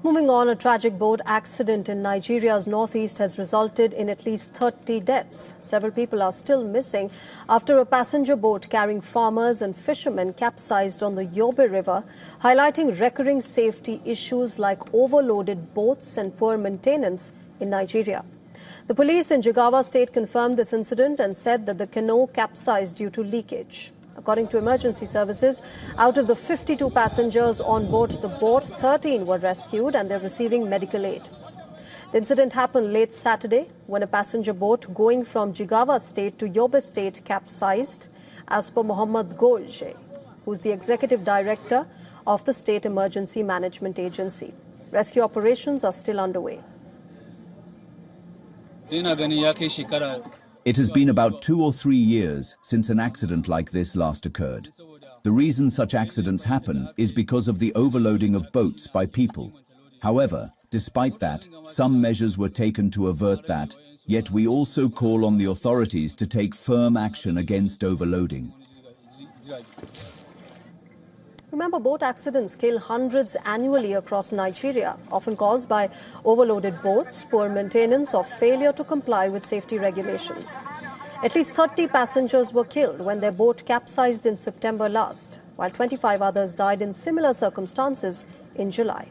Moving on, a tragic boat accident in Nigeria's northeast has resulted in at least 30 deaths. Several people are still missing after a passenger boat carrying farmers and fishermen capsized on the Yobe River, highlighting recurring safety issues like overloaded boats and poor maintenance in Nigeria. The police in Jigawa state confirmed this incident and said that the canoe capsized due to leakage. According to emergency services, out of the 52 passengers on board the boat, 13 were rescued and they're receiving medical aid. The incident happened late Saturday when a passenger boat going from Jigawa state to Yobe state capsized, as per Muhammad Golje, who's the executive director of the State Emergency Management Agency. Rescue operations are still underway. It has been about 2 or 3 years since an accident like this last occurred. The reason such accidents happen is because of the overloading of boats by people. However, despite that, some measures were taken to avert that, yet we also call on the authorities to take firm action against overloading. Remember, boat accidents kill hundreds annually across Nigeria, often caused by overloaded boats, poor maintenance, or failure to comply with safety regulations. At least 30 passengers were killed when their boat capsized in September last, while 25 others died in similar circumstances in July.